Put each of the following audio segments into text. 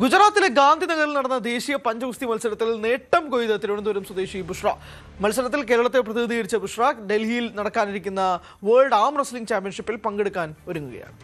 ഗുജറാത്തിലെ ഗാന്ധിനഗറിൽ നടന്ന ദേശീയ പഞ്ചഗുസ്തി മത്സരത്തിൽ നേട്ടം കൊയ്ത തിരുവനന്തപുരം സ്വദേശി ബുഷ്ര. മത്സരത്തിൽ കേരളത്തെ പ്രതിനിധീകരിച്ച ബുഷ്ര ഡൽഹിയിൽ നടക്കാനിരിക്കുന്ന വേൾഡ് ആം റെസ്ലിംഗ് ചാമ്പ്യൻഷിപ്പിൽ പങ്കെടുക്കാൻ ഒരുങ്ങുകയാണ്.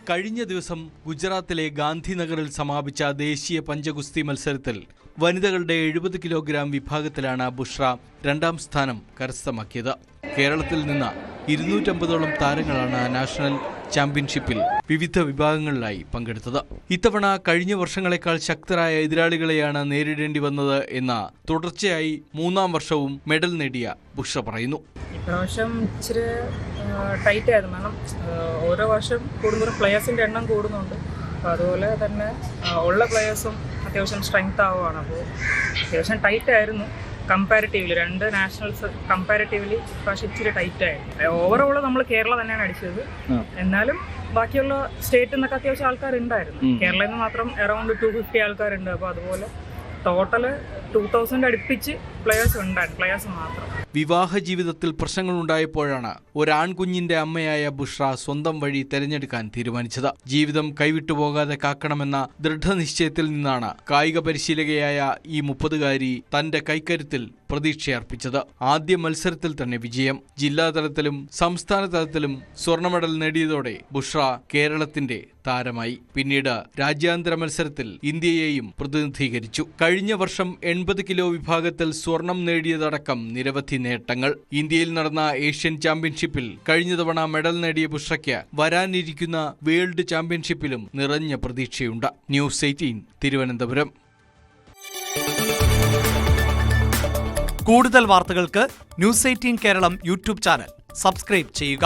കഴിഞ്ഞ ദിവസം ഗുജറാത്തിലെ ഗാന്ധിനഗറിൽ സമാപിച്ച ദേശീയ പഞ്ചഗുസ്തി മത്സരത്തിൽ വനിതകളുടെ 70 കിലോഗ്രാം വിഭാഗത്തിലാണ് ബുഷ്ര രണ്ടാം സ്ഥാനം കരസ്ഥമാക്കിയത്. കേരളത്തിൽ നിന്ന് 250ഓളം താരങ്ങളാണ് നാഷണൽ ചാമ്പ്യൻഷിപ്പിൽ വിവിധ വിഭാഗങ്ങളിലായി പങ്കെടുത്തത്. ഇത്തവണ കഴിഞ്ഞ വർഷങ്ങളെക്കാൾ ശക്തരായ എതിരാളികളെയാണ് നേരിടേണ്ടി വന്നത് എന്ന തുടർച്ചയായി 3-ാം വർഷവും മെഡൽ നേടിയ ബുഷ്ര പറയുന്നു. ഇപ്രാവശ്യം ഇച്ചിരി ടൈറ്റ് ആയിരുന്നു. കാരണം ഓരോ വർഷം കൂടുന്നതും പ്ലെയേഴ്സിൻ്റെ എണ്ണം കൂടുന്നുണ്ട്. അപ്പോൾ അതുപോലെ തന്നെ ഉള്ള പ്ലെയേഴ്സും അത്യാവശ്യം സ്ട്രെങ്ത് ആവുകയാണ്. അപ്പോൾ അത്യാവശ്യം ടൈറ്റ് ആയിരുന്നു കമ്പാരിറ്റീവ്ലി. രണ്ട് നാഷണൽസ് കമ്പാരിറ്റീവ്ലി ഇപ്രാവശ്യം ഇച്ചിരി ടൈറ്റ് ആയിരുന്നു. ഓവറോൾ നമ്മൾ കേരള തന്നെയാണ് അടിച്ചത്. എന്നാലും ബാക്കിയുള്ള സ്റ്റേറ്റിൽ നിന്നൊക്കെ അത്യാവശ്യം ആൾക്കാരുണ്ടായിരുന്നു. കേരളത്തിൽ നിന്ന് മാത്രം അറൗണ്ട് 250 ആൾക്കാരുണ്ട്. അപ്പോൾ അതുപോലെ ടോട്ടൽ 2000 അടുപ്പിച്ച് പ്ലെയേഴ്സ് ഉണ്ടായിരുന്നു, പ്ലെയേഴ്സ് മാത്രം. വിവാഹ ജീവിതത്തിൽ പ്രശ്നങ്ങളുണ്ടായപ്പോഴാണ് ഒരാൺകുഞ്ഞിന്റെ അമ്മയായ ബുഷ്ര സ്വന്തം വഴി തെരഞ്ഞെടുക്കാൻ തീരുമാനിച്ചത്. ജീവിതം കൈവിട്ടുപോകാതെ കാക്കണമെന്ന ദൃഢനിശ്ചയത്തിൽ നിന്നാണ് കായിക പരിശീലകയായ ഈ 30-കാരി തന്റെ കൈക്കരുത്തിൽ പ്രതീക്ഷയർപ്പിച്ചത്. ആദ്യ മത്സരത്തിൽ തന്നെ വിജയം. ജില്ലാതലത്തിലും സംസ്ഥാന തലത്തിലും സ്വർണ്ണ മെഡൽ നേടിയതോടെ ബുഷ്ര കേരളത്തിന്റെ താരമായി. പിന്നീട് രാജ്യാന്തര മത്സരത്തിൽ ഇന്ത്യയെയും പ്രതിനിധീകരിച്ചു. കഴിഞ്ഞ വർഷം 80 കിലോ വിഭാഗത്തിൽ സ്വർണം നേടിയതടക്കം നിരവധി നേട്ടങ്ങൾ. ഇന്ത്യയിൽ നടന്ന ഏഷ്യൻ ചാമ്പ്യൻഷിപ്പിൽ കഴിഞ്ഞ തവണ മെഡൽ നേടിയ ബുഷ്രയ്ക്ക് വരാനിരിക്കുന്ന വേൾഡ് ചാമ്പ്യൻഷിപ്പിലും നിറഞ്ഞ പ്രതീക്ഷയുണ്ട്. ന്യൂസ് 18 തിരുവനന്തപുരം. കൂടുതൽ വാർത്തകൾക്ക് News 18 Keralam YouTube channel subscribe ചെയ്യുക.